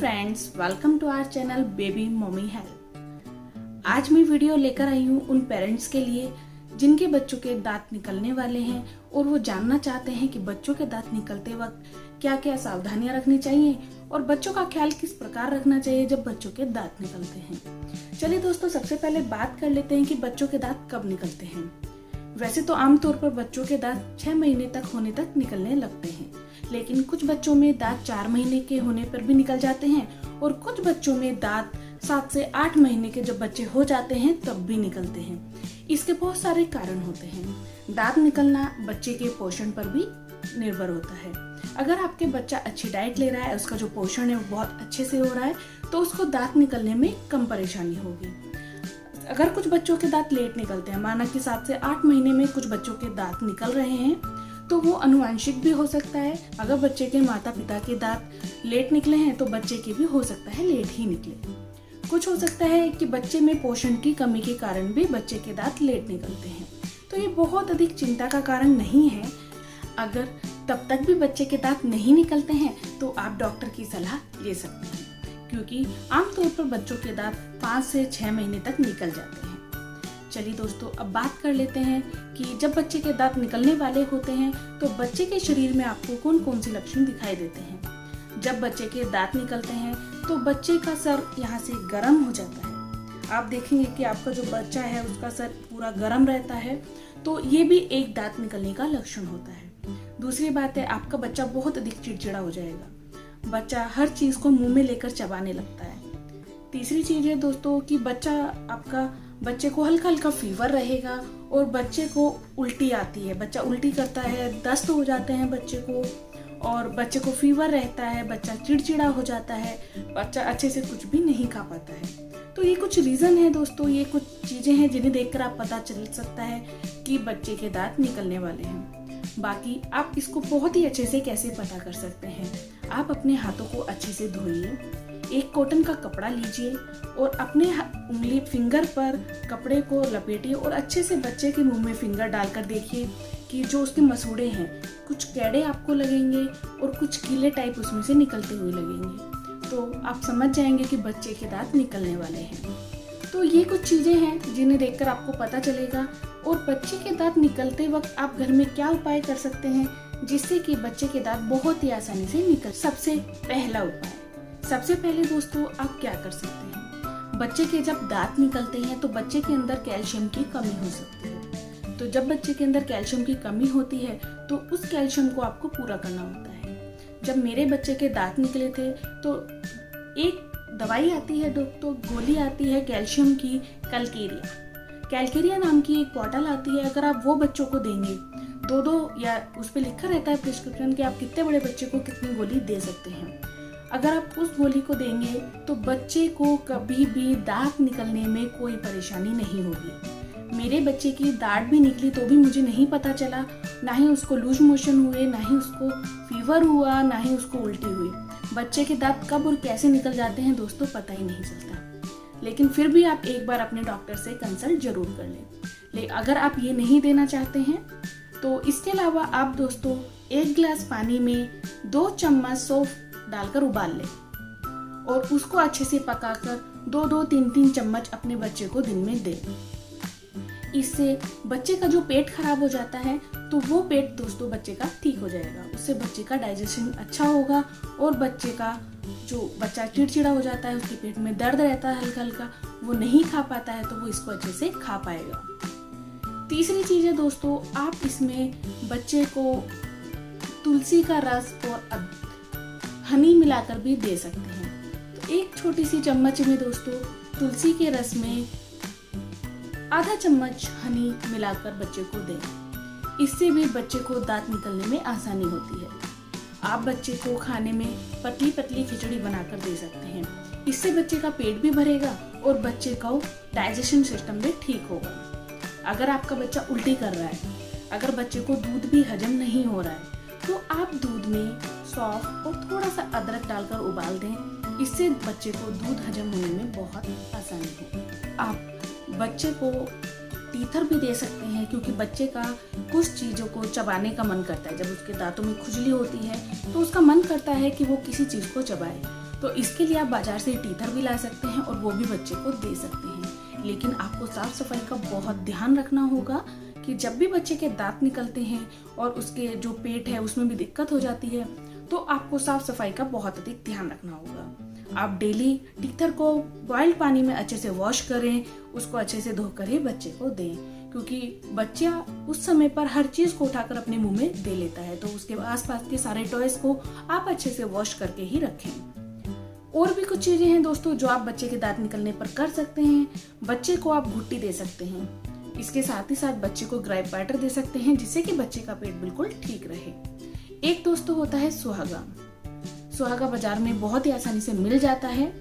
Friends, welcome to our channel baby mummy help. आज मैं video लेकर आई हूँ उन पेरेंट्स के लिए जिनके बच्चों के दांत निकलने वाले हैं और वो जानना चाहते हैं कि बच्चों के दांत निकलते वक्त क्या क्या सावधानियां रखनी चाहिए और बच्चों का ख्याल किस प्रकार रखना चाहिए जब बच्चों के दांत निकलते हैं। चलिए दोस्तों, सबसे पहले बात कर लेते हैं कि बच्चों के दांत कब निकलते हैं। वैसे तो आमतौर पर बच्चों के दांत 6 महीने तक होने तक निकलने लगते हैं, लेकिन कुछ बच्चों में दांत 4 महीने के होने पर भी निकल जाते हैं और कुछ बच्चों में दांत 7 से 8 महीने के जब बच्चे हो जाते हैं तब भी निकलते हैं। इसके बहुत सारे कारण होते हैं। दांत निकलना बच्चे के पोषण पर भी निर्भर होता है। अगर आपके बच्चा अच्छी डाइट ले रहा है, उसका जो पोषण है वो बहुत अच्छे से हो रहा है, तो उसको दांत निकलने में कम परेशानी होगी। अगर कुछ बच्चों के दांत लेट निकलते हैं, माना कि 7 से 8 महीने में कुछ बच्चों के दांत निकल रहे हैं, तो वो अनुवांशिक भी हो सकता है। अगर बच्चे के माता पिता के दांत लेट निकले हैं तो बच्चे के भी हो सकता है लेट ही निकले। कुछ हो सकता है कि बच्चे में पोषण की कमी के कारण भी बच्चे के दांत लेट निकलते हैं, तो ये बहुत अधिक चिंता का कारण नहीं है। अगर तब तक भी बच्चे के दांत नहीं निकलते हैं तो आप डॉक्टर की सलाह ले सकते हैं, क्योंकि आमतौर पर बच्चों के दांत 5 से 6 महीने तक निकल जाते हैं। चलिए दोस्तों, अब बात कर लेते हैं कि जब बच्चे के दांत निकलने वाले होते हैं तो बच्चे के शरीर में आपको कौन कौन से लक्षण दिखाई देते हैं। जब बच्चे के दांत निकलते हैं तो बच्चे का सर यहाँ से गर्म हो जाता है। आप देखेंगे कि आपका जो बच्चा है उसका सर पूरा गर्म रहता है, तो ये भी एक दांत निकलने का लक्षण होता है। दूसरी बात है, आपका बच्चा बहुत अधिक चिड़चिड़ा हो जाएगा। बच्चा हर चीज को मुंह में लेकर चबाने लगता है। तीसरी चीज है दोस्तों कि बच्चे को हल्का हल्का फीवर रहेगा और बच्चे को उल्टी आती है। बच्चा उल्टी करता है, दस्त हो जाते हैं बच्चे को, और बच्चे को फीवर रहता है, बच्चा चिड़चिड़ा हो जाता है, बच्चा अच्छे से कुछ भी नहीं खा पाता है। तो ये कुछ रीजन है दोस्तों, ये कुछ चीजें हैं जिन्हें देखकर आप पता चल सकता है कि बच्चे के दांत निकलने वाले हैं। बाकी आप इसको बहुत ही अच्छे से कैसे पता कर सकते हैं, आप अपने हाथों को अच्छे से धोइए, एक कॉटन का कपड़ा लीजिए और अपने उंगली फिंगर पर कपड़े को लपेटिए और अच्छे से बच्चे के मुंह में फिंगर डालकर देखिए कि जो उसके मसूड़े हैं, कुछ कैड़े आपको लगेंगे और कुछ कीले टाइप उसमें से निकलते हुए लगेंगे, तो आप समझ जाएंगे कि बच्चे के दांत निकलने वाले हैं। तो ये कुछ चीजें हैं जिन्हें देखकर आपको पता चलेगा। और बच्चे के दांत निकलते वक्त आप घर में क्या उपाय कर सकते हैं जिससे कि बच्चे के दांत बहुत ही आसानी से निकल। सबसे पहले दोस्तों आप क्या कर सकते हैं, बच्चे के जब दांत निकलते हैं तो बच्चे के अंदर कैल्शियम की कमी हो सकती है। तो जब बच्चे के अंदर कैल्शियम की कमी होती है तो उस कैल्शियम को आपको पूरा करना होता है। जब मेरे बच्चे के दांत निकले थे तो एक दवाई आती है दोस्तों, गोली आती है कैल्शियम की, कैलकेरिया नाम की एक बॉटल आती है। अगर आप वो बच्चों को देंगे, 2 या उस पर लिखा रहता है प्रिस्क्रिप्शन कि आप कितने बड़े बच्चे को कितनी गोली दे सकते हैं। अगर आप उस गोली को देंगे तो बच्चे को कभी भी दांत निकलने में कोई परेशानी नहीं होगी। मेरे बच्चे की दाढ़ भी निकली तो भी मुझे नहीं पता चला, ना ही उसको लूज मोशन हुए, ना ही उसको फीवर हुआ, ना ही उसको उल्टी हुई। बच्चे के दांत कब और कैसे निकल जाते हैं दोस्तों पता ही नहीं चलता। लेकिन फिर भी आप एक बार अपने डॉक्टर से कंसल्ट जरूर कर लें। अगर आप ये नहीं देना चाहते हैं तो इसके अलावा आप दोस्तों 1 गिलास पानी में 2 चम्मच सौंफ डालकर उबाल लें और उसको अच्छे से पकाकर 2-2, 3-3 चम्मच अपने बच्चे को दिन में दें। इससे बच्चे का जो पेट खराब हो जाता है तो वो पेट दोस्तों बच्चे का ठीक हो जाएगा। उससे बच्चे का डाइजेशन अच्छा होगा और बच्चा चिड़चिड़ा हो जाता है, उसके पेट में दर्द रहता है हल्का हल्का, वो नहीं खा पाता है, तो वो इसको अच्छे से खा पाएगा। तीसरी चीज है दोस्तों, आप इसमें बच्चे को तुलसी का रस और हनी मिलाकर भी दे सकते हैं। तो एक छोटी सी चम्मच में दोस्तों तुलसी के रस में आधा चम्मच हनी मिलाकर बच्चे को दें। इससे भी बच्चे को दांत निकलने में आसानी होती है। आप बच्चे को खाने में पतली पतली खिचड़ी बनाकर दे सकते हैं। इससे बच्चे का पेट भी भरेगा और बच्चे का डाइजेशन सिस्टम भी ठीक होगा। अगर आपका बच्चा उल्टी कर रहा है, अगर बच्चे को दूध भी हजम नहीं हो रहा है, तो आप दूध में सौंफ और थोड़ा सा अदरक डालकर उबाल दें। इससे बच्चे को दूध हजम होने में बहुत आसानी है। आप बच्चे को टीथर भी दे सकते हैं, क्योंकि बच्चे का कुछ चीज़ों को चबाने का मन करता है। जब उसके दांतों में खुजली होती है तो उसका मन करता है कि वो किसी चीज़ को चबाए, तो इसके लिए आप बाजार से टीथर भी ला सकते हैं और वो भी बच्चे को दे सकते हैं। लेकिन आपको साफ सफाई का बहुत ध्यान रखना होगा कि जब भी बच्चे के दांत निकलते हैं और उसके जो पेट है उसमें भी दिक्कत हो जाती है, तो आपको साफ सफाई का बहुत अधिक ध्यान रखना होगा। आप डेली टीथर को बॉइल्ड पानी में अच्छे से वॉश करें, उसको अच्छे से धोकर ही बच्चे को दें, क्योंकि बच्चा उस समय पर हर चीज को उठाकर अपने मुंह में दे लेता है। तो उसके आसपास के सारे टॉयज को आप अच्छे से वॉश करके ही रखें। और भी कुछ चीजें हैं दोस्तों जो आप बच्चे के दांत निकलने पर कर सकते हैं। बच्चे को आप घुट्टी दे सकते हैं, इसके साथ ही साथ बच्चे को ग्राइप वाटर दे सकते हैं, जिससे कि बच्चे का पेट बिल्कुल ठीक रहे। एक दोस्तों होता है सुहागा। सुहागा बाजार में बहुत ही आसानी से मिल जाता है।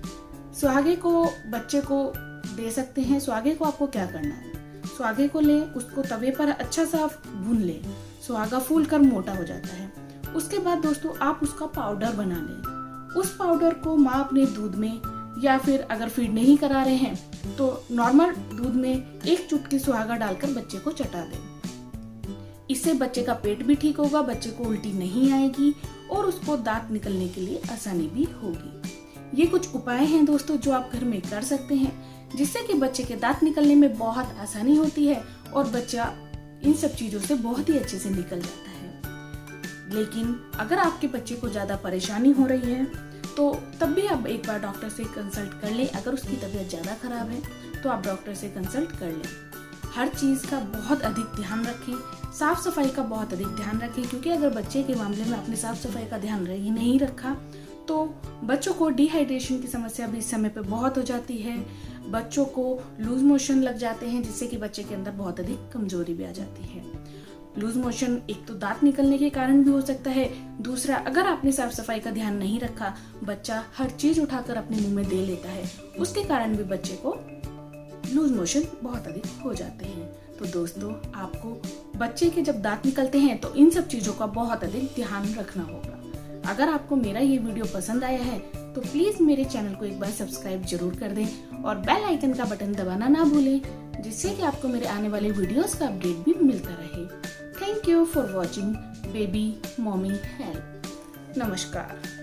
सुहागे को बच्चे को दे सकते हैं। सुहागे को आपको क्या करना है, सुहागे को ले, उसको तवे पर अच्छा सा भून ले। सुहागा फूल कर मोटा हो जाता है। उसके बाद दोस्तों आप उसका पाउडर बना लें। उस पाउडर को माँ अपने दूध में, या फिर अगर फीड नहीं करा रहे हैं तो नॉर्मल दूध में एक चुटकी सुहागा डालकर बच्चे को चटा दें। इससे बच्चे का पेट भी ठीक होगा, बच्चे को उल्टी नहीं आएगी और उसको दांत निकलने के लिए आसानी भी होगी। ये कुछ उपाय हैं दोस्तों जो आप घर में कर सकते हैं, जिससे कि बच्चे के दांत निकलने में बहुत आसानी होती है और बच्चा इन सब चीजों से बहुत ही अच्छे से निकल जाता है। लेकिन अगर आपके बच्चे को ज्यादा परेशानी हो रही है तो तब भी आप एक बार डॉक्टर से कंसल्ट कर लें। अगर उसकी तबीयत ज्यादा खराब है तो आप डॉक्टर से कंसल्ट कर लें। हर चीज का बहुत अधिक ध्यान रखें, साफ सफाई का बहुत अधिक ध्यान रखें, क्योंकि अगर बच्चे के मामले में आपने साफ सफाई का ध्यान ही नहीं रखा तो बच्चों को डिहाइड्रेशन की समस्या भी इस समय पे बहुत हो जाती है। बच्चों को लूज मोशन लग जाते हैं, जिससे कि बच्चे के अंदर बहुत अधिक कमजोरी भी आ जाती है। लूज मोशन एक तो दांत निकलने के कारण भी हो सकता है, दूसरा अगर आपने साफ सफाई का ध्यान नहीं रखा, बच्चा हर चीज उठाकर अपने मुंह में दे लेता है, उसके कारण भी बच्चे को लूज मोशन बहुत अधिक हो जाते हैं। तो दोस्तों आपको बच्चे के जब दांत निकलते हैं तो इन सब चीजों का बहुत अधिक ध्यान रखना होगा। अगर आपको मेरा ये वीडियो पसंद आया है तो प्लीज मेरे चैनल को एक बार सब्सक्राइब जरूर कर दें और बेल आइकन का बटन दबाना ना भूलें, जिससे कि आपको मेरे आने वाले वीडियोस का अपडेट भी मिलता रहे। Thank you for watching baby mommy help. नमस्कार।